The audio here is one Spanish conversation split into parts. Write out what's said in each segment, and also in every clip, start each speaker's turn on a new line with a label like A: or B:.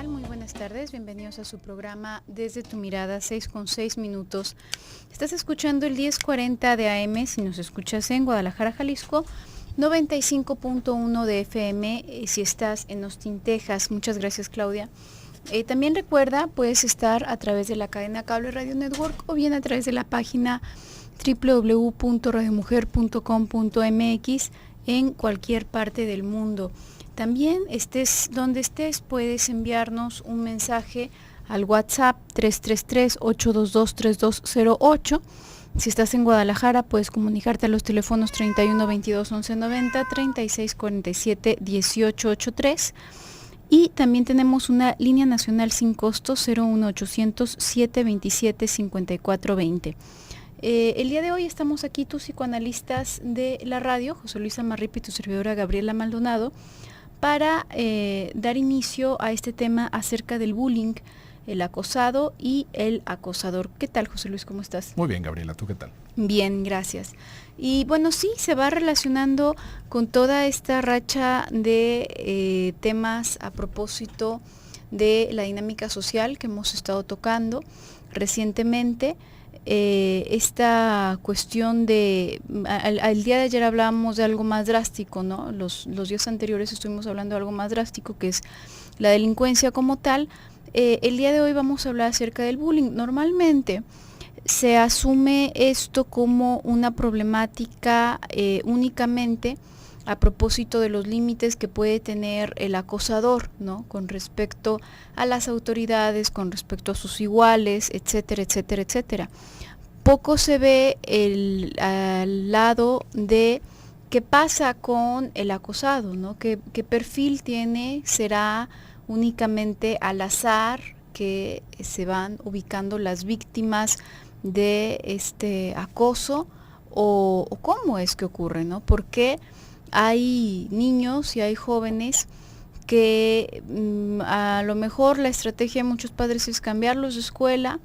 A: tal? Muy buenas tardes, bienvenidos a su programa Desde tu Mirada, 6:06. Estás escuchando el 1040 de AM, si nos escuchas en Guadalajara, Jalisco, 95.1 de FM, si estás en Austin, Texas. Muchas gracias, Claudia. También recuerda, puedes estar a través de la cadena Cable Radio Network o bien a través de la página www.radiomujer.com.mx en cualquier parte del mundo. También estés donde estés, puedes enviarnos un mensaje al WhatsApp 333-822-3208. Si estás en Guadalajara, puedes comunicarte a los teléfonos 31 22 11 90, 36 47 18 83. Y también tenemos una línea nacional sin costo 01800 727 5420. El día de hoy estamos aquí, tus psicoanalistas de la radio, José Luis Amarripa y tu servidora Gabriela Maldonado, para dar inicio a este tema acerca del bullying, el acosado y el acosador. ¿Qué tal, José Luis? ¿Cómo estás?
B: Muy bien, Gabriela, ¿tú qué tal?
A: Bien, gracias. Y bueno, sí, se va relacionando con toda esta racha de temas a propósito de la dinámica social que hemos estado tocando recientemente. Esta cuestión de, al día de ayer hablábamos de algo más drástico, ¿no? Los días anteriores estuvimos hablando de algo más drástico, que es la delincuencia como tal. El día de hoy vamos a hablar acerca del bullying. Normalmente se asume esto como una problemática únicamente a propósito de los límites que puede tener el acosador, ¿no? Con respecto a las autoridades, con respecto a sus iguales, etcétera, etcétera, etcétera. Poco se ve al lado de qué pasa con el acosado, ¿no? ¿Qué perfil tiene? ¿Será únicamente al azar que se van ubicando las víctimas de este acoso? ¿O cómo es que ocurre, ¿no? ¿Por qué hay niños y hay jóvenes que a lo mejor la estrategia de muchos padres es cambiarlos de escuela,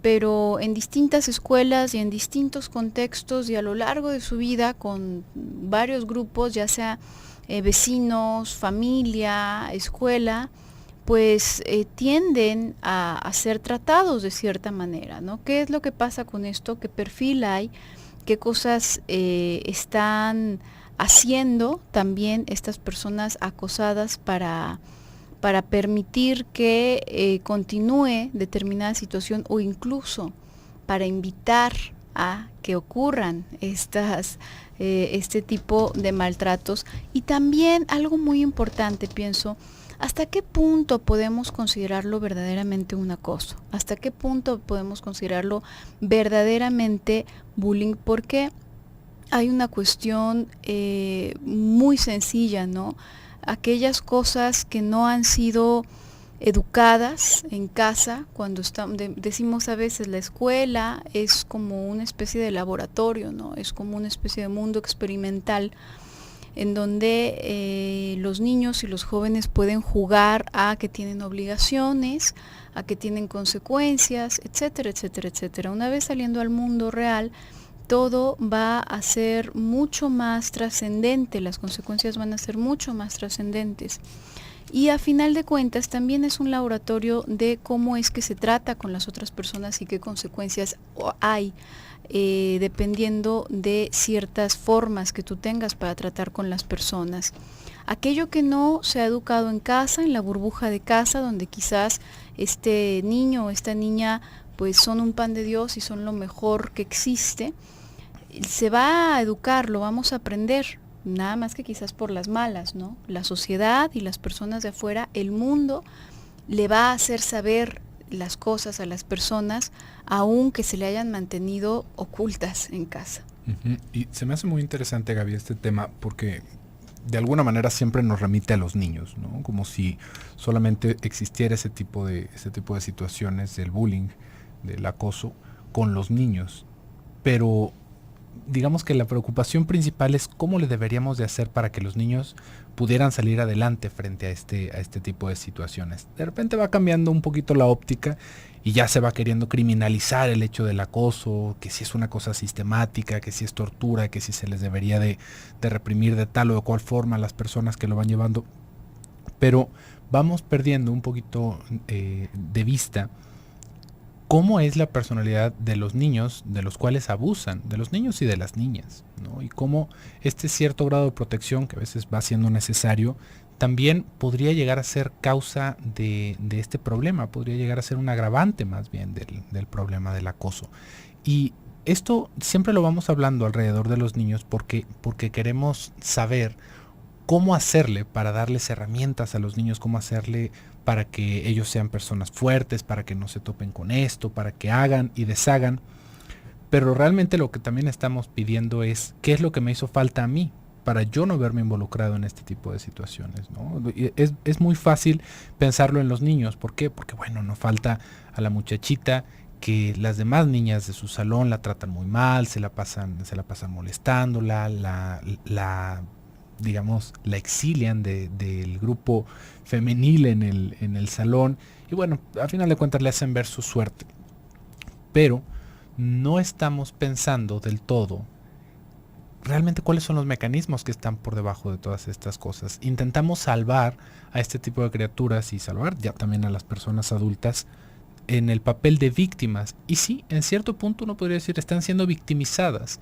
A: pero en distintas escuelas y en distintos contextos y a lo largo de su vida con varios grupos, ya sea vecinos, familia, escuela, pues tienden a ser tratados de cierta manera, ¿no? ¿Qué es lo que pasa con esto? ¿Qué perfil hay? ¿Qué cosas están haciendo también estas personas acosadas para permitir que continúe determinada situación o incluso para invitar a que ocurran este tipo de maltratos? Y también algo muy importante, pienso, ¿hasta qué punto podemos considerarlo verdaderamente un acoso? ¿Hasta qué punto podemos considerarlo verdaderamente bullying? Porque hay una cuestión muy sencilla, ¿no? Aquellas cosas que no han sido educadas en casa, cuando decimos a veces la escuela es como una especie de laboratorio, ¿no? Es como una especie de mundo experimental en donde los niños y los jóvenes pueden jugar a que tienen obligaciones, a que tienen consecuencias, etcétera, etcétera, etcétera. Una vez saliendo al mundo real, todo va a ser mucho más trascendente, las consecuencias van a ser mucho más trascendentes. Y a final de cuentas también es un laboratorio de cómo es que se trata con las otras personas y qué consecuencias hay, dependiendo de ciertas formas que tú tengas para tratar con las personas. Aquello que no se ha educado en casa, en la burbuja de casa, donde quizás este niño o esta niña pues son un pan de Dios y son lo mejor que existe, se va a educar, lo vamos a aprender, nada más que quizás por las malas, ¿no? La sociedad y las personas de afuera, el mundo le va a hacer saber las cosas a las personas, aunque se le hayan mantenido ocultas en casa.
B: Uh-huh. Y se me hace muy interesante, Gaby, este tema, porque de alguna manera siempre nos remite a los niños, ¿no? Como si solamente existiera ese tipo de situaciones del bullying, del acoso con los niños. Pero digamos que la preocupación principal es cómo le deberíamos de hacer para que los niños pudieran salir adelante frente a este tipo de situaciones. De repente va cambiando un poquito la óptica y ya se va queriendo criminalizar el hecho del acoso, que si es una cosa sistemática, que si es tortura, que si se les debería de reprimir de tal o de cual forma a las personas que lo van llevando. pero vamos perdiendo un poquito de vista cómo es la personalidad de los niños de los cuales abusan, de los niños y de las niñas, ¿no? Y cómo este cierto grado de protección que a veces va siendo necesario también podría llegar a ser causa de este problema, podría llegar a ser un agravante más bien del problema del acoso. Y esto siempre lo vamos hablando alrededor de los niños porque queremos saber cómo hacerle para darles herramientas a los niños, cómo hacerle para que ellos sean personas fuertes, para que no se topen con esto, para que hagan y deshagan. Pero realmente lo que también estamos pidiendo es qué es lo que me hizo falta a mí para yo no verme involucrado en este tipo de situaciones, ¿no? Es muy fácil pensarlo en los niños. ¿Por qué? Porque bueno, no falta a la muchachita que las demás niñas de su salón la tratan muy mal, se la pasan molestándola, digamos, la exilian del grupo femenil en el salón, y bueno, al final de cuentas le hacen ver su suerte. Pero no estamos pensando del todo realmente cuáles son los mecanismos que están por debajo de todas estas cosas. Intentamos salvar a este tipo de criaturas y salvar ya también a las personas adultas en el papel de víctimas. Y sí, en cierto punto uno podría decir están siendo victimizadas,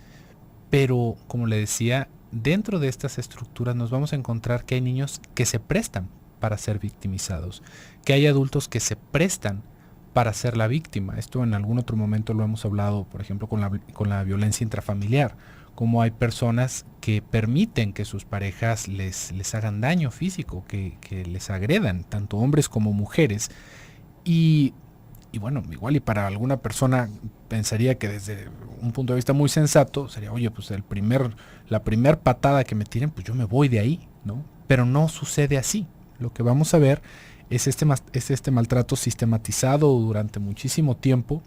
B: pero como le decía, dentro de estas estructuras nos vamos a encontrar que hay niños que se prestan para ser victimizados, que hay adultos que se prestan para ser la víctima. Esto en algún otro momento lo hemos hablado, por ejemplo, con la violencia intrafamiliar, como hay personas que permiten que sus parejas les hagan daño físico, que les agredan, tanto hombres como mujeres. Y bueno, igual y para alguna persona pensaría que desde un punto de vista muy sensato sería, oye, pues la primer patada que me tiren, pues yo me voy de ahí, ¿no? Pero no sucede así. Lo que vamos a ver es este maltrato sistematizado durante muchísimo tiempo,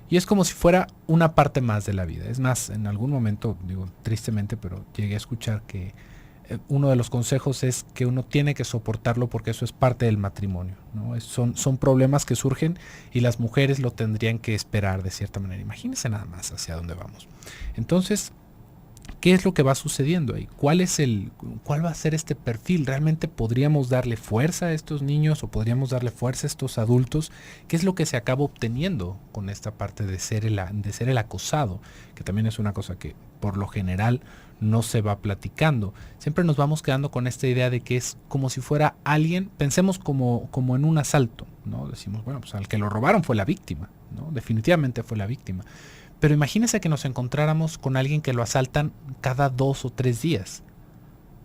B: y es como si fuera una parte más de la vida. Es más, en algún momento, digo tristemente, pero llegué a escuchar que uno de los consejos es que uno tiene que soportarlo porque eso es parte del matrimonio, ¿no? Son problemas que surgen y las mujeres lo tendrían que esperar de cierta manera. Imagínense nada más hacia dónde vamos. Entonces, ¿qué es lo que va sucediendo ahí? ¿Cuál va a ser este perfil? ¿Realmente podríamos darle fuerza a estos niños o podríamos darle fuerza a estos adultos? ¿Qué es lo que se acaba obteniendo con esta parte de ser el acosado? Que también es una cosa que por lo general no se va platicando. Siempre nos vamos quedando con esta idea de que es como si fuera alguien, pensemos como en un asalto, ¿no? Decimos, bueno, pues al que lo robaron fue la víctima, ¿no? Definitivamente fue la víctima. Pero imagínense que nos encontráramos con alguien que lo asaltan cada 2 o 3 días.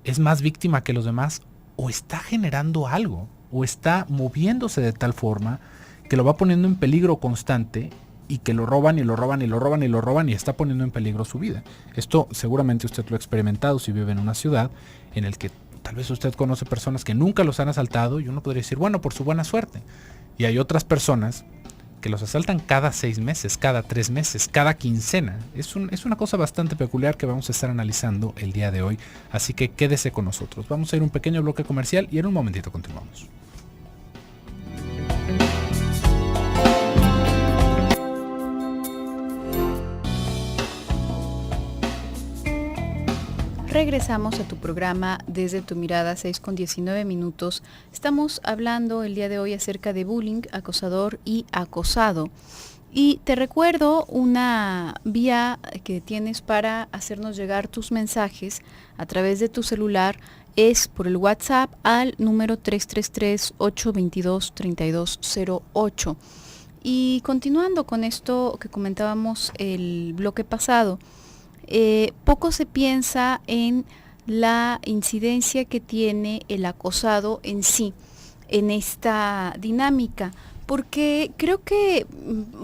B: ¿Es más víctima que los demás? ¿O está generando algo? ¿O está moviéndose de tal forma que lo va poniendo en peligro constante y que lo roban y lo roban y lo roban y lo roban y está poniendo en peligro su vida? Esto seguramente usted lo ha experimentado si vive en una ciudad en el que tal vez usted conoce personas que nunca los han asaltado y uno podría decir, bueno, por su buena suerte. Y hay otras personas que los asaltan cada 6 meses, cada 3 meses, cada quincena. Es una cosa bastante peculiar que vamos a estar analizando el día de hoy, así que quédese con nosotros. Vamos a ir a un pequeño bloque comercial y en un momentito continuamos.
A: Regresamos a tu programa Desde tu Mirada, 6:19. Estamos hablando el día de hoy acerca de bullying, acosador y acosado. Y te recuerdo una vía que tienes para hacernos llegar tus mensajes a través de tu celular. Es por el WhatsApp al número 333-822-3208. Y continuando con esto que comentábamos el bloque pasado, poco se piensa en la incidencia que tiene el acosado en sí, en esta dinámica, porque creo que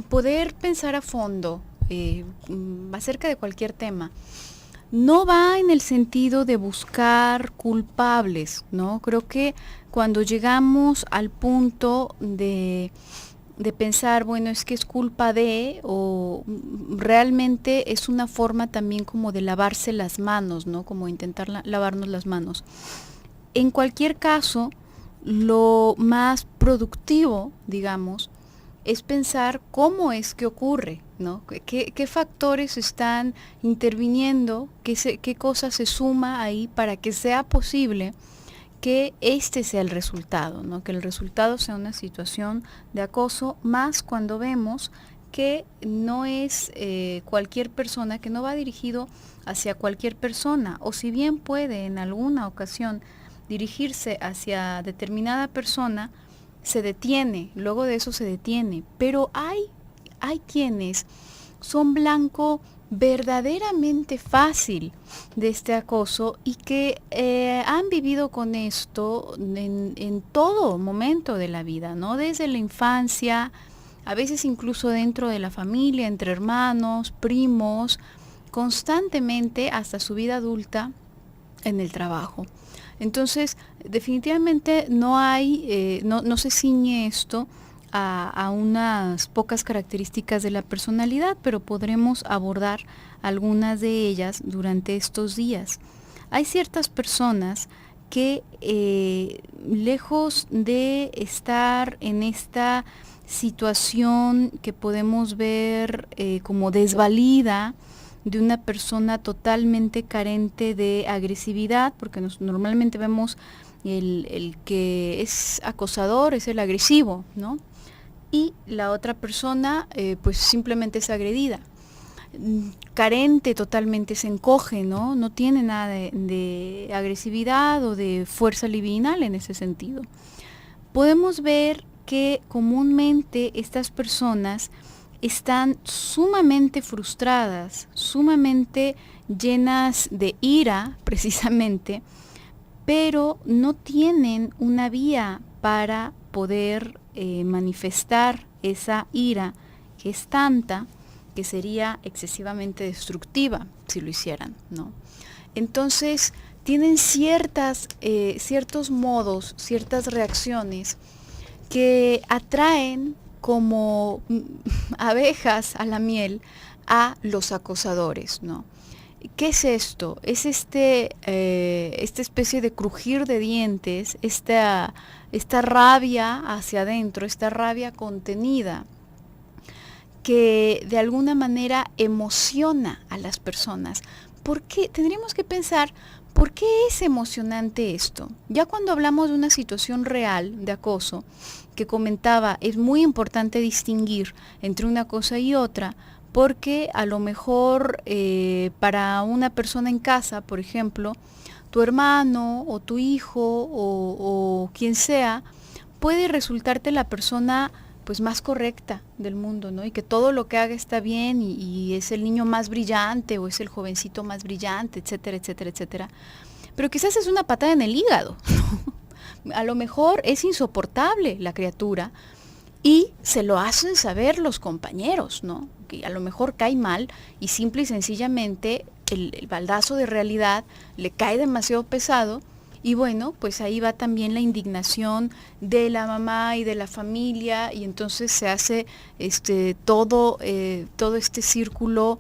A: poder pensar a fondo acerca de cualquier tema no va en el sentido de buscar culpables, ¿no? Creo que cuando llegamos al punto de pensar, bueno, es que es culpa de, o realmente es una forma también como de lavarse las manos, ¿no? Como intentar lavarnos las manos. En cualquier caso, lo más productivo, digamos, es pensar cómo es que ocurre, ¿no? ¿Qué factores están interviniendo? ¿Qué cosa se suma ahí para que sea posible que este sea el resultado, ¿no? Que el resultado sea una situación de acoso, más cuando vemos que no es cualquier persona, que no va dirigido hacia cualquier persona, o si bien puede en alguna ocasión dirigirse hacia determinada persona, se detiene, luego de eso se detiene, pero hay quienes son blanco verdaderamente fácil de este acoso y que han vivido con esto en todo momento de la vida, ¿no? Desde la infancia, a veces incluso dentro de la familia, entre hermanos, primos, constantemente hasta su vida adulta en el trabajo. Entonces, definitivamente no se ciñe esto a unas pocas características de la personalidad, pero podremos abordar algunas de ellas durante estos días. Hay ciertas personas que lejos de estar en esta situación que podemos ver como desvalida de una persona totalmente carente de agresividad, porque normalmente vemos el que es acosador, es el agresivo, ¿no? Y la otra persona pues simplemente es agredida. Carente totalmente, se encoge, ¿no? No tiene nada de agresividad o de fuerza libidinal en ese sentido. Podemos ver que comúnmente estas personas están sumamente frustradas, sumamente llenas de ira, precisamente, pero no tienen una vía para poder manifestar esa ira, que es tanta que sería excesivamente destructiva si lo hicieran, ¿no? Entonces tienen ciertos modos, ciertas reacciones que atraen como abejas a la miel a los acosadores, ¿no? ¿Qué es esto? Es esta especie de crujir de dientes, esta rabia hacia adentro, esta rabia contenida, que de alguna manera emociona a las personas. ¿Por qué? Tendríamos que pensar, ¿por qué es emocionante esto? Ya cuando hablamos de una situación real de acoso, que comentaba, es muy importante distinguir entre una cosa y otra, porque a lo mejor para una persona en casa, por ejemplo, tu hermano o tu hijo o quien sea, puede resultarte la persona pues más correcta del mundo, ¿no? Y que todo lo que haga está bien y es el niño más brillante o es el jovencito más brillante, etcétera, etcétera, etcétera. Pero quizás es una patada en el hígado, ¿no? A lo mejor es insoportable la criatura y se lo hacen saber los compañeros, ¿no? Que a lo mejor cae mal y simple y sencillamente el baldazo de realidad le cae demasiado pesado. Y bueno, pues ahí va también la indignación de la mamá y de la familia, y entonces se hace todo este círculo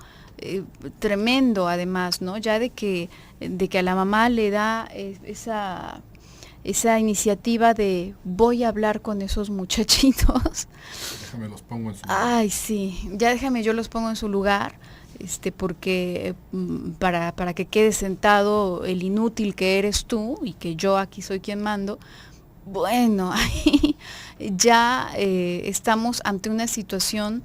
A: tremendo, además, ¿no? Ya de que a la mamá le da esa iniciativa de voy a hablar con esos muchachitos.
B: Déjame los pongo en su lugar.
A: Ay, sí, ya déjame yo los pongo en su lugar. Porque para que quede sentado el inútil que eres tú y que yo aquí soy quien mando, bueno, ahí ya estamos ante una situación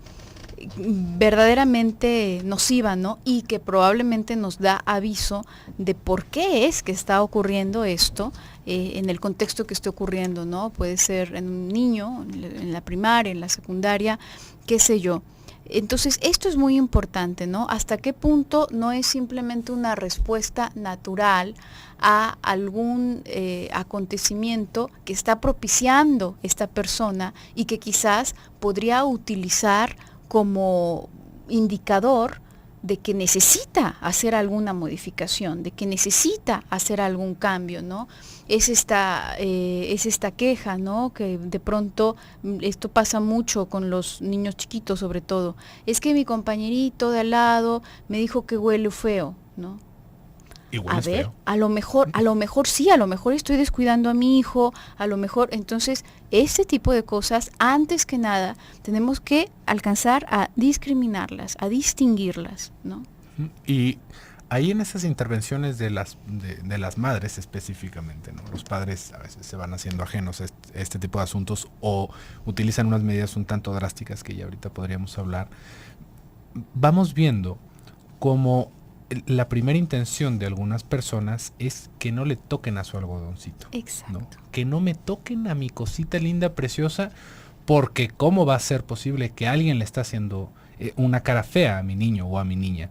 A: verdaderamente nociva, ¿no? Y que probablemente nos da aviso de por qué es que está ocurriendo esto en el contexto que esté ocurriendo, ¿no? Puede ser en un niño, en la primaria, en la secundaria, qué sé yo. Entonces, esto es muy importante, ¿no? Hasta qué punto no es simplemente una respuesta natural a algún acontecimiento que está propiciando esta persona y que quizás podría utilizar como indicador de que necesita hacer alguna modificación, de que necesita hacer algún cambio, ¿no? Es esta queja, ¿no? Que de pronto esto pasa mucho con los niños chiquitos, sobre todo. Es que mi compañerito de al lado me dijo que huele feo, ¿no? A ver, feo. a lo mejor sí, a lo mejor estoy descuidando a mi hijo, a lo mejor, entonces, ese tipo de cosas, antes que nada, tenemos que alcanzar a discriminarlas, a distinguirlas, ¿no?
B: Y ahí en esas intervenciones de las madres específicamente, ¿no? Los padres a veces se van haciendo ajenos a este tipo de asuntos o utilizan unas medidas un tanto drásticas que ya ahorita podríamos hablar. Vamos viendo cómo la primera intención de algunas personas es que no le toquen a su algodoncito.
A: Exacto.
B: ¿No? Que no me toquen a mi cosita linda, preciosa, porque ¿cómo va a ser posible que alguien le está haciendo una cara fea a mi niño o a mi niña?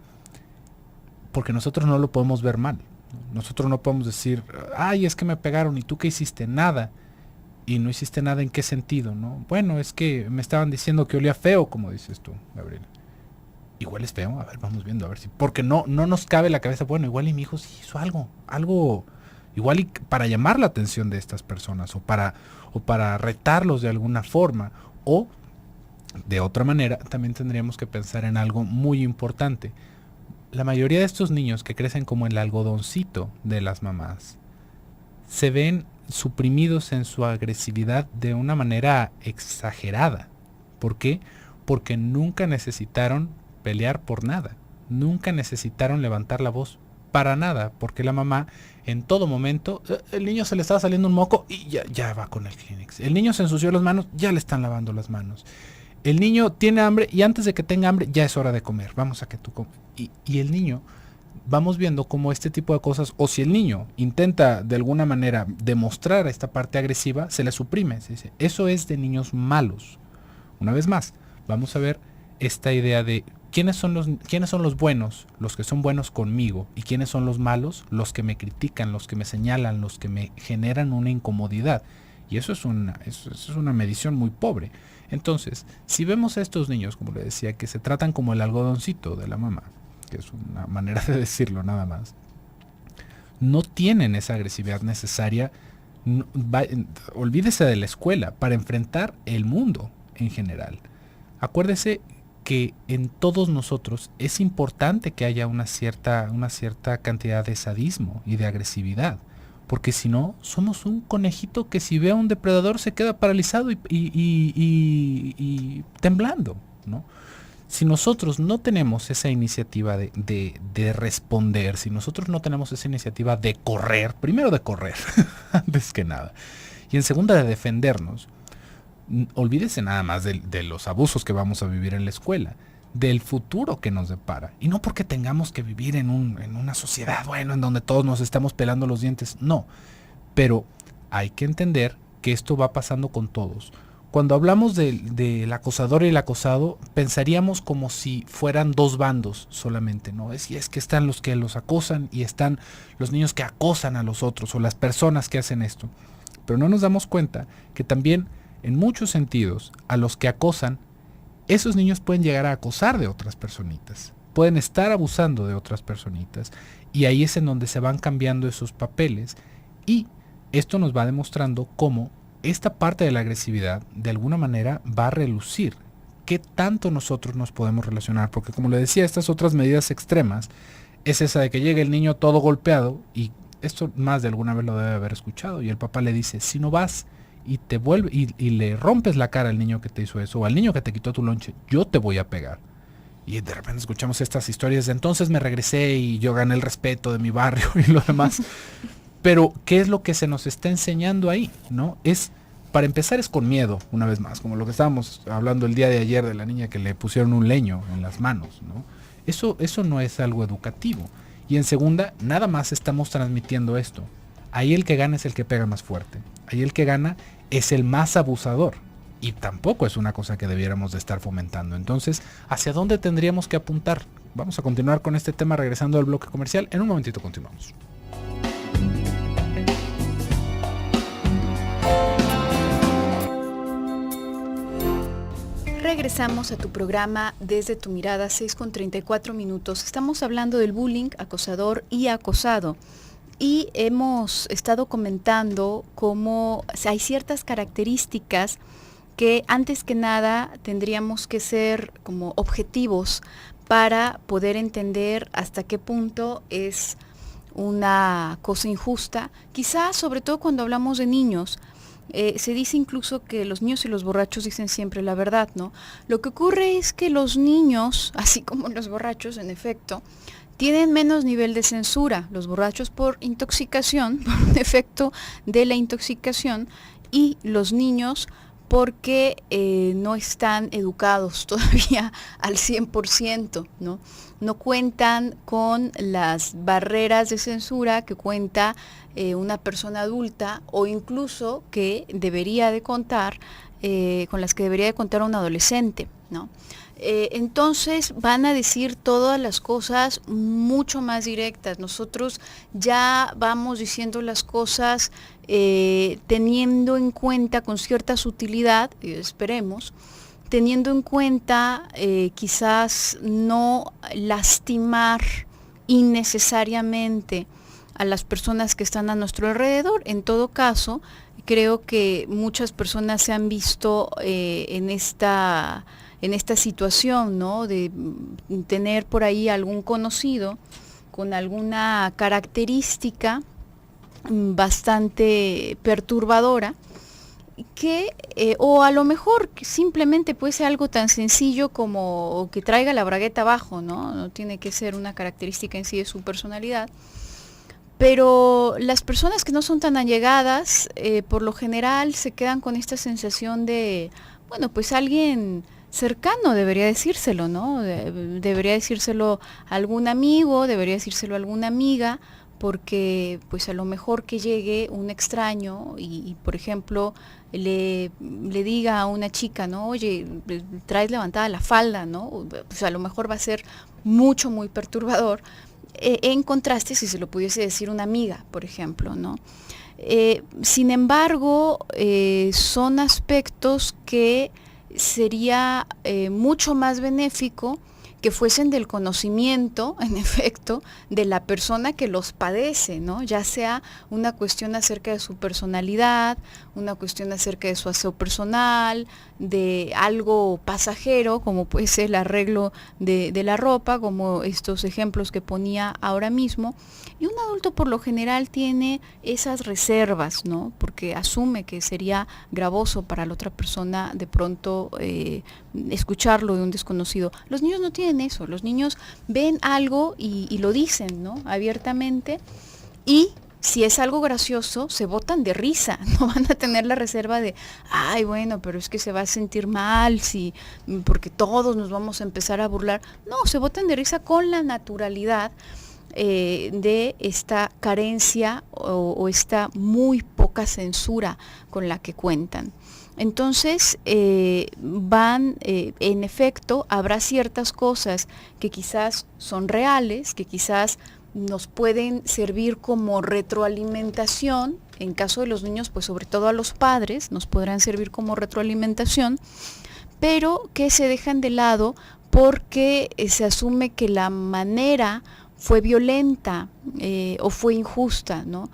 B: Porque nosotros no lo podemos ver mal. Nosotros no podemos decir, ay, es que me pegaron y tú qué hiciste, nada. Y no hiciste nada, ¿en qué sentido? ¿No? Bueno, es que me estaban diciendo que olía feo, como dices tú, Gabriela. Igual es feo, a ver, vamos viendo, a ver si... Porque no nos cabe la cabeza, bueno, igual y mi hijo sí hizo algo, igual y para llamar la atención de estas personas, o para retarlos de alguna forma, o de otra manera, también tendríamos que pensar en algo muy importante. La mayoría de estos niños que crecen como el algodoncito de las mamás, se ven suprimidos en su agresividad de una manera exagerada. ¿Por qué? Porque nunca necesitaron pelear por nada, nunca necesitaron levantar la voz para nada, porque la mamá en todo momento, el niño se le estaba saliendo un moco y ya va con el Kleenex, el niño se ensució las manos, ya le están lavando las manos, el niño tiene hambre y antes de que tenga hambre ya es hora de comer, vamos a que tú comas. Y el niño, vamos viendo cómo este tipo de cosas, o si el niño intenta de alguna manera demostrar esta parte agresiva, se le suprime, se dice, eso es de niños malos. Una vez más, vamos a ver esta idea de quiénes son los buenos, los que son buenos conmigo, y quiénes son los malos, los que me critican, los que me señalan, los que me generan una incomodidad. Y eso es una medición muy pobre. Entonces, si vemos a estos niños, como le decía, que se tratan como el algodoncito de la mamá, que es una manera de decirlo nada más, no tienen esa agresividad necesaria, olvídese de la escuela, para enfrentar el mundo en general. Acuérdese que en todos nosotros es importante que haya una cierta cantidad de sadismo y de agresividad, porque si no, somos un conejito que si ve a un depredador se queda paralizado y temblando, ¿no? Si nosotros no tenemos esa iniciativa de responder, si nosotros no tenemos esa iniciativa de correr, primero de correr, antes que nada, y en segunda de defendernos, olvídese nada más de los abusos que vamos a vivir en la escuela, del futuro que nos depara. Y no porque tengamos que vivir en una sociedad, bueno, en donde todos nos estamos pelando los dientes, no. Pero hay que entender que esto va pasando con todos. Cuando hablamos del acosador y el acosado, pensaríamos como si fueran dos bandos solamente, ¿no? Es que están los que los acosan y están los niños que acosan a los otros o las personas que hacen esto. Pero no nos damos cuenta que también, en muchos sentidos, a los que acosan, esos niños pueden llegar a acosar de otras personitas. Pueden estar abusando de otras personitas. Y ahí es en donde se van cambiando esos papeles. Y esto nos va demostrando cómo esta parte de la agresividad de alguna manera va a relucir. ¿Qué tanto nosotros nos podemos relacionar? Porque como le decía, estas otras medidas extremas es esa de que llega el niño todo golpeado, y esto más de alguna vez lo debe haber escuchado, y el papá le dice, si no vas y te vuelve y le rompes la cara al niño que te hizo eso, o al niño que te quitó tu lonche, yo te voy a pegar. Y de repente escuchamos estas historias de entonces me regresé y yo gané el respeto de mi barrio y lo demás. Pero, ¿qué es lo que se nos está enseñando ahí? ¿No? Para empezar es con miedo, una vez más, como lo que estábamos hablando el día de ayer de la niña que le pusieron un leño en las manos, ¿no? Eso no es algo educativo. Y en segunda, nada más estamos transmitiendo esto. Ahí el que gana es el que pega más fuerte. Ahí el que gana es el más abusador. Y tampoco es una cosa que debiéramos de estar fomentando. Entonces, ¿hacia dónde tendríamos que apuntar? Vamos a continuar con este tema regresando al bloque comercial. En un momentito continuamos.
A: Regresamos a tu programa Desde tu Mirada, 6:34. Estamos hablando del bullying, acosador y acosado. Y hemos estado comentando cómo hay ciertas características que antes que nada tendríamos que ser como objetivos para poder entender hasta qué punto es una cosa injusta. Quizás sobre todo cuando hablamos de niños. Se dice incluso que los niños y los borrachos dicen siempre la verdad, ¿no? Lo que ocurre es que los niños, así como los borrachos, en efecto, tienen menos nivel de censura, los borrachos por intoxicación, por un efecto de la intoxicación, y los niños porque no están educados todavía al 100%, ¿no? No cuentan con las barreras de censura que cuenta una persona adulta, o incluso que debería de contar, con las que debería de contar un adolescente, ¿no? Entonces van a decir todas las cosas mucho más directas. Nosotros ya vamos diciendo las cosas teniendo en cuenta con cierta sutilidad, esperemos, teniendo en cuenta quizás no lastimar innecesariamente a las personas que están a nuestro alrededor. En todo caso, creo que muchas personas se han visto en esta situación, ¿no? De tener por ahí algún conocido con alguna característica bastante perturbadora, que o a lo mejor que simplemente puede ser algo tan sencillo como que traiga la bragueta abajo, ¿no? No tiene que ser una característica en sí de su personalidad. Pero las personas que no son tan allegadas, por lo general se quedan con esta sensación de, bueno, pues alguien cercano debería decírselo, ¿no? Debería decírselo a algún amigo, debería decírselo a alguna amiga, porque pues a lo mejor que llegue un extraño y por ejemplo, le diga a una chica, ¿no? Oye, traes levantada la falda, ¿no? Pues a lo mejor va a ser muy perturbador, en contraste si se lo pudiese decir una amiga, por ejemplo, ¿no? Sin embargo, son aspectos que sería mucho más benéfico que fuesen del conocimiento, en efecto, de la persona que los padece, ¿no? Ya sea una cuestión acerca de su personalidad, una cuestión acerca de su aseo personal, de algo pasajero, como puede ser el arreglo de la ropa, como estos ejemplos que ponía ahora mismo. Y un adulto por lo general tiene esas reservas, ¿no? Porque asume que sería gravoso para la otra persona de pronto escucharlo de un desconocido. Los niños no tienen eso, los niños ven algo y lo dicen, ¿no? Abiertamente, y si es algo gracioso, se botan de risa, no van a tener la reserva de, ay, bueno, pero es que se va a sentir mal, porque todos nos vamos a empezar a burlar. No, se botan de risa con la naturalidad de esta carencia o esta muy poca censura con la que cuentan. Entonces, en efecto, habrá ciertas cosas que quizás son reales, que quizás nos pueden servir como retroalimentación. En caso de los niños, pues sobre todo a los padres, nos podrán servir como retroalimentación, pero que se dejan de lado porque se asume que la manera fue violenta o fue injusta, ¿no?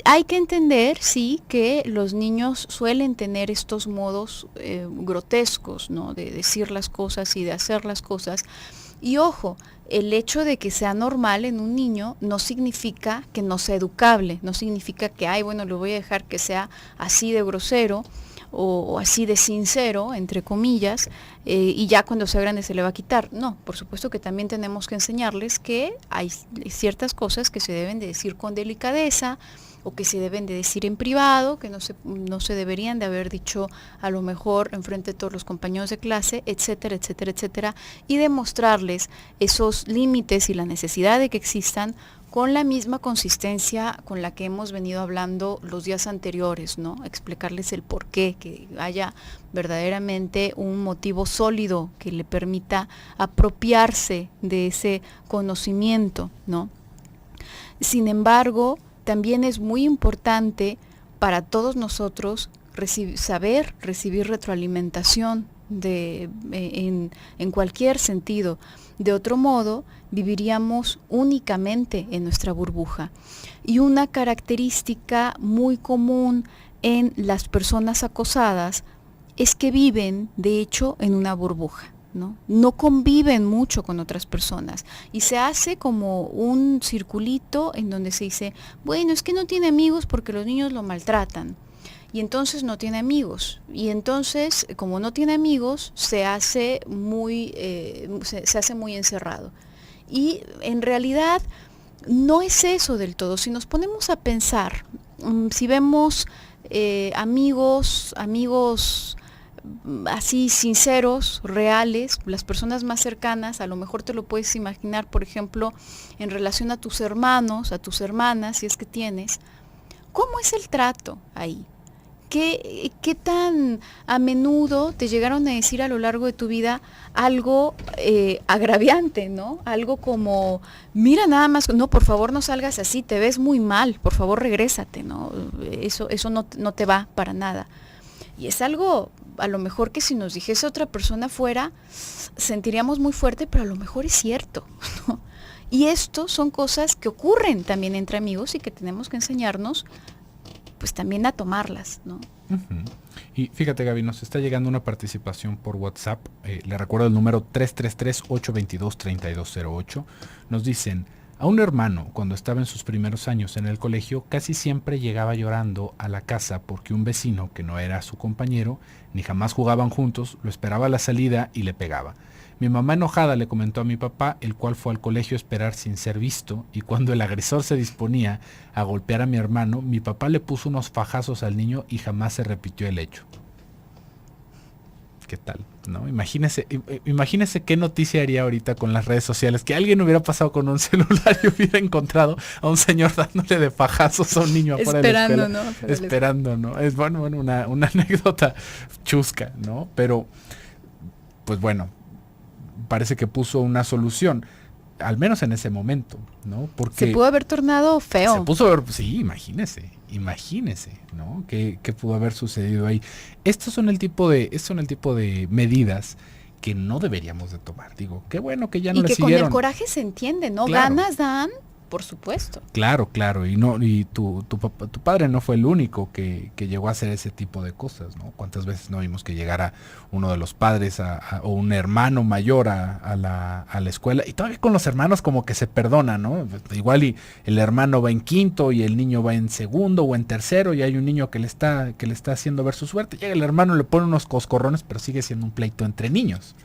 A: Hay que entender, sí, que los niños suelen tener estos modos grotescos, ¿no? De decir las cosas y de hacer las cosas. Y ojo, el hecho de que sea normal en un niño no significa que no sea educable, no significa que, ay, bueno, lo voy a dejar que sea así de grosero o así de sincero, entre comillas, y ya cuando sea grande se le va a quitar. No, por supuesto que también tenemos que enseñarles que hay ciertas cosas que se deben de decir con delicadeza, o que se deben de decir en privado, que no se deberían de haber dicho a lo mejor en frente de todos los compañeros de clase, etcétera, etcétera, etcétera, y demostrarles esos límites y la necesidad de que existan con la misma consistencia con la que hemos venido hablando los días anteriores, ¿no? Explicarles el porqué, que haya verdaderamente un motivo sólido que le permita apropiarse de ese conocimiento, ¿no? Sin embargo, también es muy importante para todos nosotros saber recibir retroalimentación en cualquier sentido. De otro modo, viviríamos únicamente en nuestra burbuja. Y una característica muy común en las personas acosadas es que viven, de hecho, en una burbuja. No conviven mucho con otras personas y se hace como un circulito en donde se dice, bueno, es que no tiene amigos porque los niños lo maltratan y entonces no tiene amigos, y entonces como no tiene amigos se hace muy encerrado. Y en realidad no es eso del todo. Si nos ponemos a pensar, si vemos amigos así sinceros, reales, las personas más cercanas, a lo mejor te lo puedes imaginar, por ejemplo, en relación a tus hermanos, a tus hermanas, si es que tienes, ¿cómo es el trato ahí? ¿Qué tan a menudo te llegaron a decir a lo largo de tu vida algo agraviante, ¿no? Algo como, mira nada más, no, por favor no salgas así, te ves muy mal, por favor regrésate, ¿no? Eso no te va para nada. Y es algo, a lo mejor que si nos dijese otra persona fuera, sentiríamos muy fuerte, pero a lo mejor es cierto, ¿no? Y esto son cosas que ocurren también entre amigos y que tenemos que enseñarnos pues también a tomarlas, ¿no?
B: Uh-huh. Y fíjate, Gaby, nos está llegando una participación por WhatsApp. Le recuerdo el número 333-822-3208. Nos dicen, a un hermano, cuando estaba en sus primeros años en el colegio, casi siempre llegaba llorando a la casa porque un vecino, que no era su compañero, ni jamás jugaban juntos, lo esperaba a la salida y le pegaba. Mi mamá enojada le comentó a mi papá, el cual fue al colegio a esperar sin ser visto, y cuando el agresor se disponía a golpear a mi hermano, mi papá le puso unos fajazos al niño y jamás se repitió el hecho. ¿Qué tal? ¿No? Imagínese qué noticia haría ahorita con las redes sociales, que alguien hubiera pasado con un celular y hubiera encontrado a un señor dándole de fajazos a un niño afuera de la escuela. Esperando, ¿no? Es bueno, una anécdota chusca, ¿no? Pero, pues bueno, parece que puso una solución, al menos en ese momento, ¿no? Porque
A: se pudo haber tornado feo.
B: Se puso a ver, sí, imagínese, ¿no? ¿Qué pudo haber sucedido ahí? Estos son el tipo de medidas que no deberíamos de tomar. Digo, qué bueno que ya no le siguieron.
A: Y que con el coraje se entiende, ¿no? Claro. Ganas dan, por supuesto.
B: Claro, y tu padre no fue el único que llegó a hacer ese tipo de cosas, ¿no? ¿Cuántas veces no vimos que llegara uno de los padres o un hermano mayor a la escuela? Y todavía con los hermanos como que se perdona, ¿no? Igual y el hermano va en quinto y el niño va en segundo o en tercero y hay un niño que le está haciendo ver su suerte. Llega el hermano, le pone unos coscorrones, pero sigue siendo un pleito entre niños,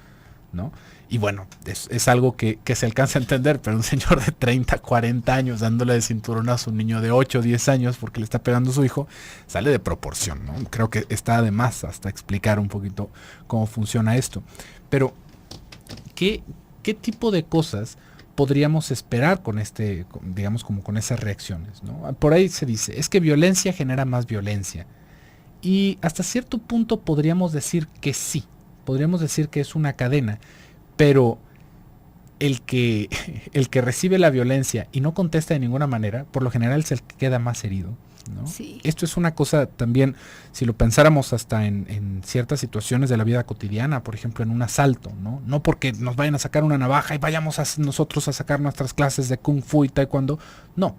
B: ¿no? Y bueno, es algo que se alcanza a entender, pero un señor de 30, 40 años dándole de cinturonazo a un niño de 8, 10 años porque le está pegando a su hijo, sale de proporción, ¿no? Creo que está de más hasta explicar un poquito cómo funciona esto. Pero, ¿qué tipo de cosas podríamos esperar con digamos, como con esas reacciones, ¿no? Por ahí se dice, es que violencia genera más violencia. Y hasta cierto punto podríamos decir que sí, podríamos decir que es una cadena. Pero el que recibe la violencia y no contesta de ninguna manera, por lo general es el que queda más herido, ¿no?
A: Sí.
B: Esto es una cosa también, si lo pensáramos hasta en ciertas situaciones de la vida cotidiana, por ejemplo en un asalto, ¿no? No porque nos vayan a sacar una navaja y vayamos nosotros a sacar nuestras clases de Kung Fu y Taekwondo, no.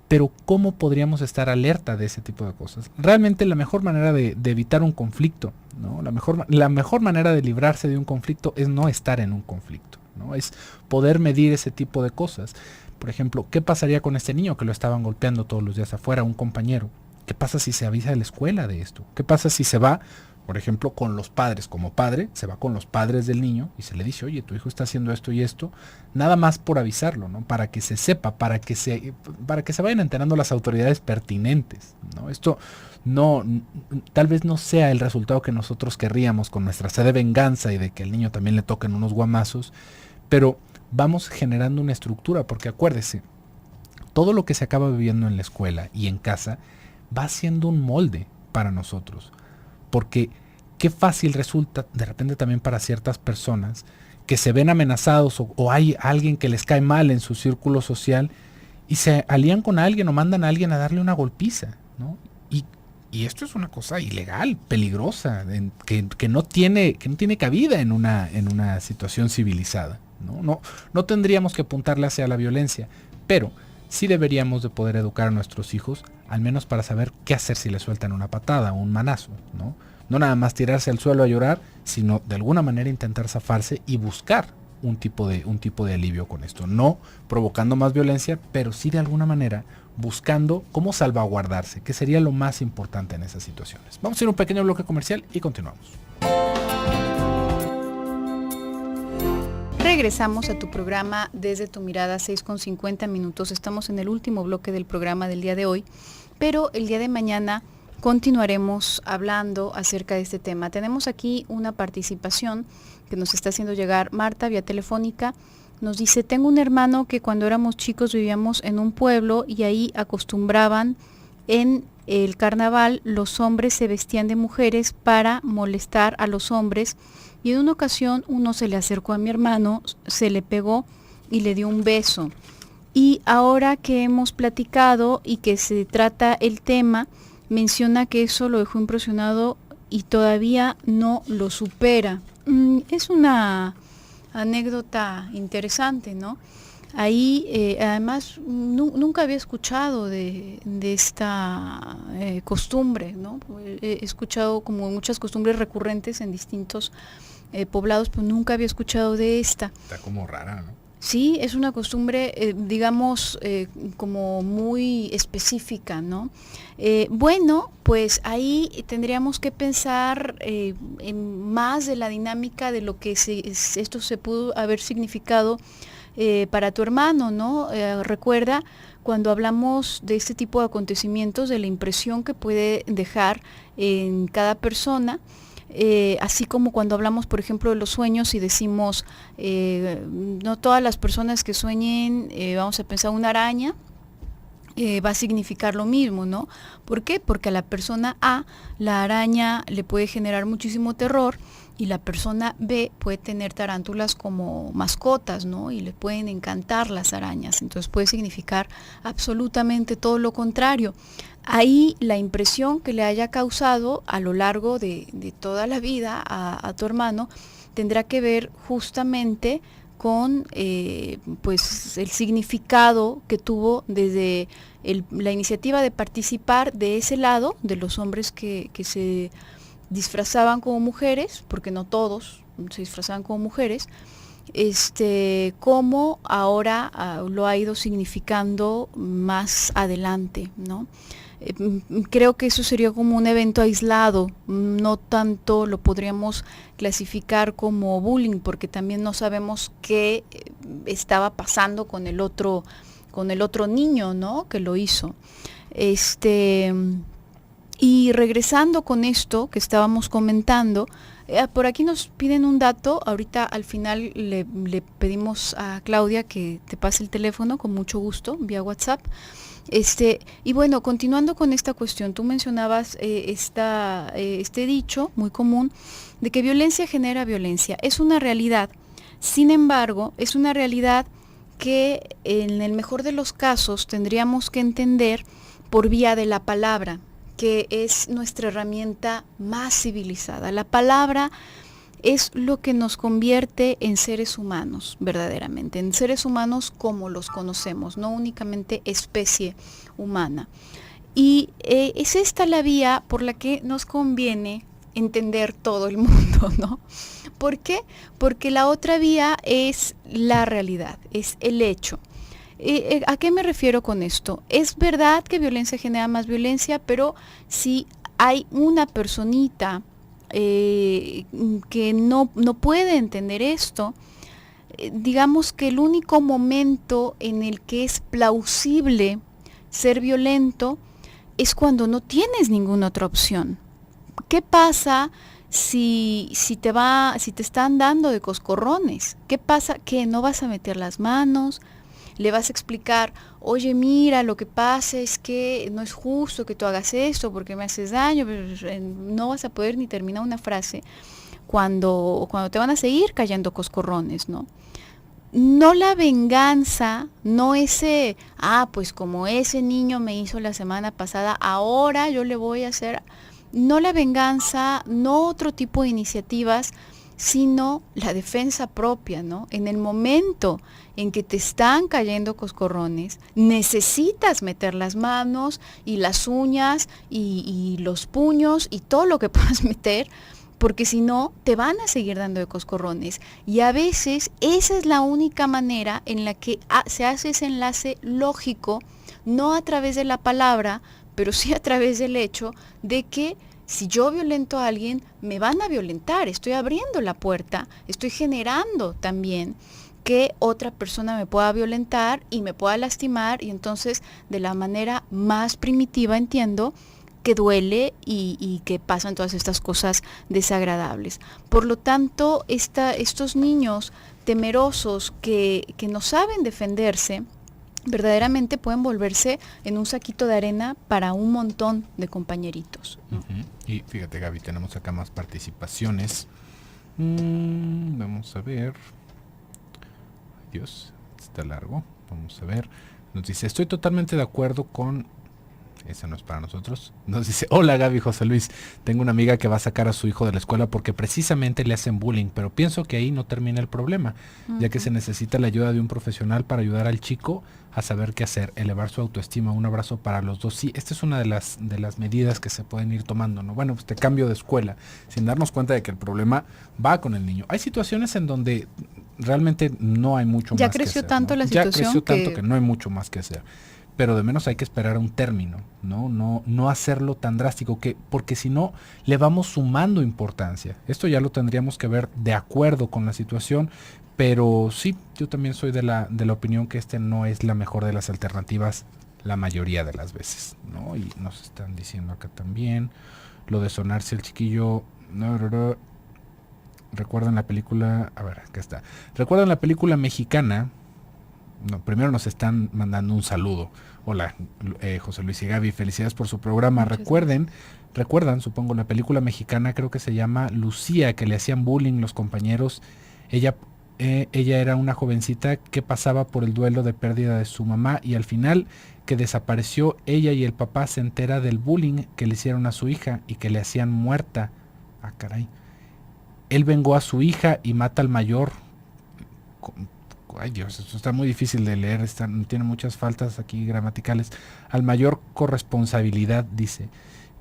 B: Pero ¿cómo podríamos estar alerta de ese tipo de cosas? Realmente la mejor manera de evitar un conflicto, ¿no? La mejor manera de librarse de un conflicto es no estar en un conflicto, ¿no? Es poder medir ese tipo de cosas. Por ejemplo, ¿qué pasaría con este niño que lo estaban golpeando todos los días afuera, un compañero? ¿Qué pasa si se avisa de la escuela de esto? ¿Qué pasa si se va, por ejemplo, con los padres? Como padre, se va con los padres del niño y se le dice, oye, tu hijo está haciendo esto y esto, nada más por avisarlo, ¿no? Para que se sepa, para que se vayan enterando las autoridades pertinentes, ¿no? Esto tal vez no sea el resultado que nosotros querríamos con nuestra sed de venganza y de que al niño también le toquen unos guamazos, pero vamos generando una estructura, porque acuérdese, todo lo que se acaba viviendo en la escuela y en casa va siendo un molde para nosotros. Porque qué fácil resulta de repente también para ciertas personas que se ven amenazados o hay alguien que les cae mal en su círculo social y se alían con alguien o mandan a alguien a darle una golpiza, ¿no? Y esto es una cosa ilegal, peligrosa, que no tiene cabida en una situación civilizada, ¿no? No tendríamos que apuntarle hacia la violencia, pero sí deberíamos de poder educar a nuestros hijos, al menos para saber qué hacer si le sueltan una patada o un manazo, ¿no? No nada más tirarse al suelo a llorar, sino de alguna manera intentar zafarse y buscar un tipo de alivio con esto. No provocando más violencia, pero sí de alguna manera buscando cómo salvaguardarse, que sería lo más importante en esas situaciones. Vamos a ir a un pequeño bloque comercial y continuamos.
A: regresamos a tu programa Desde tu Mirada, 6:50. Estamos en el último bloque del programa del día de hoy, pero el día de mañana continuaremos hablando acerca de este tema. Tenemos aquí una participación que nos está haciendo llegar Marta vía telefónica. Nos dice: tengo un hermano que cuando éramos chicos vivíamos en un pueblo y ahí acostumbraban en el carnaval, los hombres se vestían de mujeres para molestar a los hombres, y en una ocasión uno se le acercó a mi hermano, se le pegó y le dio un beso. Y ahora que hemos platicado y que se trata el tema, menciona que eso lo dejó impresionado y todavía no lo supera. Es una anécdota interesante, ¿no? Ahí, además, nunca había escuchado de esta costumbre, ¿no? He escuchado como muchas costumbres recurrentes en distintos poblados, pero nunca había escuchado de esta.
B: Está como rara, ¿no?
A: Sí, es una costumbre, digamos, como muy específica, ¿no? Bueno, pues ahí tendríamos que pensar en más de la dinámica de lo que esto se pudo haber significado para tu hermano, ¿no? Recuerda cuando hablamos de este tipo de acontecimientos, de la impresión que puede dejar en cada persona. Así como cuando hablamos, por ejemplo, de los sueños y decimos, no todas las personas que sueñen, vamos a pensar una araña, va a significar lo mismo, ¿no? ¿Por qué? Porque a la persona A, la araña le puede generar muchísimo terror, y la persona B puede tener tarántulas como mascotas, ¿no? Y le pueden encantar las arañas. Entonces puede significar absolutamente todo lo contrario. Ahí la impresión que le haya causado a lo largo de toda la vida a tu hermano tendrá que ver justamente con pues el significado que tuvo desde la iniciativa de participar de ese lado, de los hombres que se disfrazaban como mujeres, porque no todos se disfrazaban como mujeres, cómo ahora lo ha ido significando más adelante, ¿no? Creo que eso sería como un evento aislado, no tanto lo podríamos clasificar como bullying, porque también no sabemos qué estaba pasando con el otro niño, ¿no? Que lo hizo. Y regresando con esto que estábamos comentando, por aquí nos piden un dato. Ahorita al final le pedimos a Claudia que te pase el teléfono con mucho gusto vía WhatsApp. Y bueno, continuando con esta cuestión, tú mencionabas este dicho muy común de que violencia genera violencia. Es una realidad. Sin embargo, es una realidad que en el mejor de los casos tendríamos que entender por vía de la palabra, que es nuestra herramienta más civilizada. La palabra es lo que nos convierte en seres humanos, verdaderamente, en seres humanos como los conocemos, no únicamente especie humana. Y es esta la vía por la que nos conviene entender todo el mundo, ¿no? ¿Por qué? Porque la otra vía es la realidad, es el hecho. ¿A qué me refiero con esto? Es verdad que violencia genera más violencia, pero si hay una personita que no puede entender esto, digamos que el único momento en el que es plausible ser violento es cuando no tienes ninguna otra opción. ¿Qué pasa si te están dando de coscorrones? ¿Qué pasa? ¿Que no vas a meter las manos? Le vas a explicar, oye, mira, lo que pasa es que no es justo que tú hagas esto porque me haces daño, pero no vas a poder ni terminar una frase cuando te van a seguir cayendo coscorrones, ¿no? No la venganza, no ese, pues como ese niño me hizo la semana pasada, ahora yo le voy a hacer, no la venganza, no otro tipo de iniciativas, sino la defensa propia, ¿no? En el momento en que te están cayendo coscorrones, necesitas meter las manos y las uñas y los puños y todo lo que puedas meter, porque si no, te van a seguir dando de coscorrones. Y a veces esa es la única manera en la que se hace ese enlace lógico, no a través de la palabra, pero sí a través del hecho de que si yo violento a alguien, me van a violentar, estoy abriendo la puerta, estoy generando también que otra persona me pueda violentar y me pueda lastimar, y entonces de la manera más primitiva entiendo que duele y que pasan todas estas cosas desagradables. Por lo tanto, estos niños temerosos que no saben defenderse, verdaderamente pueden volverse en un saquito de arena para un montón de compañeritos, ¿no?
B: Y fíjate, Gaby, tenemos acá más participaciones. Vamos a ver. Dios, está largo. Vamos a ver. Nos dice, estoy totalmente de acuerdo con... Esa no es para nosotros. Nos dice, hola Gaby, José Luis, tengo una amiga que va a sacar a su hijo de la escuela porque precisamente le hacen bullying, pero pienso que ahí no termina el problema, ya que se necesita la ayuda de un profesional para ayudar al chico a saber qué hacer, elevar su autoestima. Un abrazo para los dos. Sí, esta es una de las medidas que se pueden ir tomando, ¿no? Bueno, pues te cambio de escuela, sin darnos cuenta de que el problema va con el niño. Hay situaciones en donde realmente no hay mucho más que hacer.
A: Ya creció tanto la situación.
B: Ya creció tanto que no hay mucho más que hacer. Pero de menos hay que esperar a un término, no hacerlo tan drástico, porque si no le vamos sumando importancia. Esto ya lo tendríamos que ver de acuerdo con la situación, pero sí, yo también soy de la opinión que no es la mejor de las alternativas la mayoría de las veces, ¿no? Y nos están diciendo acá también lo de sonarse el chiquillo. Recuerdan la película, a ver, acá está. Recuerdan la película mexicana. No, primero nos están mandando un saludo. Hola, José Luis y Gaby, felicidades por su programa. Recuerdan, supongo, la película mexicana, creo que se llama Lucía, que le hacían bullying los compañeros. Ella era una jovencita que pasaba por el duelo de pérdida de su mamá y al final que desapareció, ella y el papá se entera del bullying que le hicieron a su hija y que le hacían muerta. Ah, caray. Él vengó a su hija y mata al mayor. Ay Dios, esto está muy difícil de leer, tiene muchas faltas aquí gramaticales. Al mayor corresponsabilidad, dice.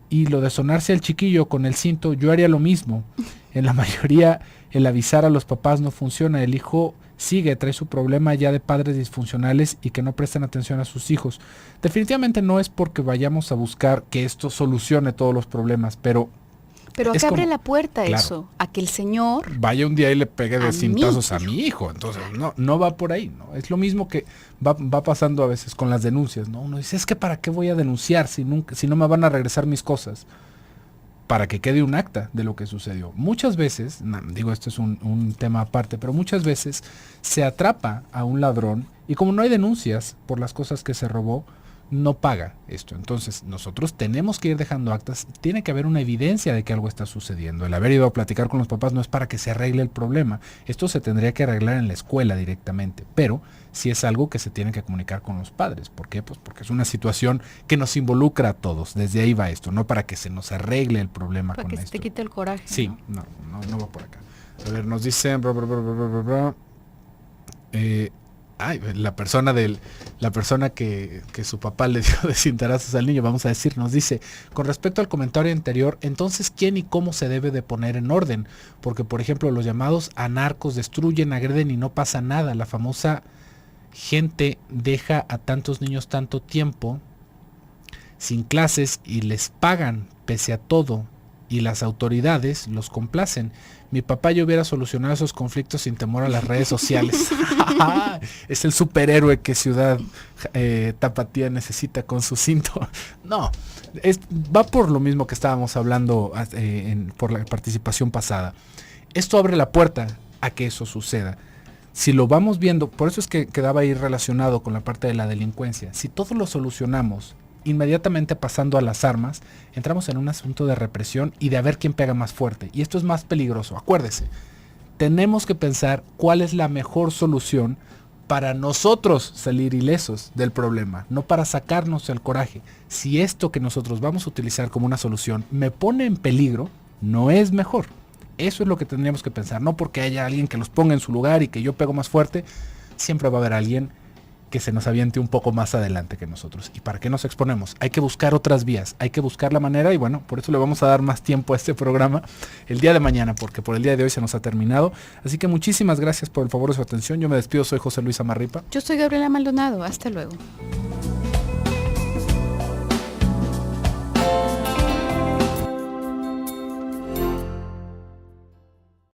B: Y lo de sonarse al chiquillo con el cinto, yo haría lo mismo. En la mayoría, el avisar a los papás no funciona. El hijo sigue, trae su problema ya de padres disfuncionales y que no prestan atención a sus hijos. Definitivamente no es porque vayamos a buscar que esto solucione todos los problemas, pero
A: acá abre la puerta, claro, eso, a que el señor
B: vaya un día y le pegue de cintazos a mi hijo. Entonces no va por ahí, ¿no? Es lo mismo que va pasando a veces con las denuncias, ¿no? Uno dice, es que ¿para qué voy a denunciar si no me van a regresar mis cosas? Para que quede un acta de lo que sucedió. Muchas veces, digo, esto es un tema aparte, pero muchas veces se atrapa a un ladrón y como no hay denuncias por las cosas que se robó, no paga esto. Entonces nosotros tenemos que ir dejando actas, tiene que haber una evidencia de que algo está sucediendo. El haber ido a platicar con los papás no es para que se arregle el problema, esto se tendría que arreglar en la escuela directamente, pero sí es algo que se tiene que comunicar con los padres. ¿Por qué? Pues porque es una situación que nos involucra a todos, desde ahí va esto, no para que se nos arregle el problema
A: para
B: con
A: que
B: esto.
A: Se te quite el coraje.
B: Sí, no va por acá. A ver, nos dicen la persona que su papá le dio de cintarazos al niño, vamos a decir, nos dice, con respecto al comentario anterior, entonces ¿quién y cómo se debe de poner en orden? Porque, por ejemplo, los llamados anarcos destruyen, agreden y no pasa nada. La famosa gente deja a tantos niños tanto tiempo sin clases y les pagan pese a todo y las autoridades los complacen. Mi papá ya hubiera solucionado esos conflictos sin temor a las redes sociales. Es el superhéroe que Ciudad Tapatía necesita con su cinto. No, va por lo mismo que estábamos hablando por la participación pasada. Esto abre la puerta a que eso suceda. Si lo vamos viendo, por eso es que quedaba ahí relacionado con la parte de la delincuencia. Si todo lo solucionamos inmediatamente pasando a las armas, entramos en un asunto de represión y de a ver quién pega más fuerte. Y esto es más peligroso. Acuérdese, tenemos que pensar cuál es la mejor solución para nosotros salir ilesos del problema, no para sacarnos el coraje. Si esto que nosotros vamos a utilizar como una solución me pone en peligro, no es mejor. Eso es lo que tendríamos que pensar, no porque haya alguien que los ponga en su lugar y que yo pego más fuerte, siempre va a haber alguien que se nos aviente un poco más adelante que nosotros. ¿Y para qué nos exponemos? Hay que buscar otras vías, hay que buscar la manera y bueno, por eso le vamos a dar más tiempo a este programa el día de mañana, porque por el día de hoy se nos ha terminado. Así que muchísimas gracias por el favor de su atención. Yo me despido, soy José Luis Amarripa.
A: Yo soy Gabriela Maldonado, hasta luego.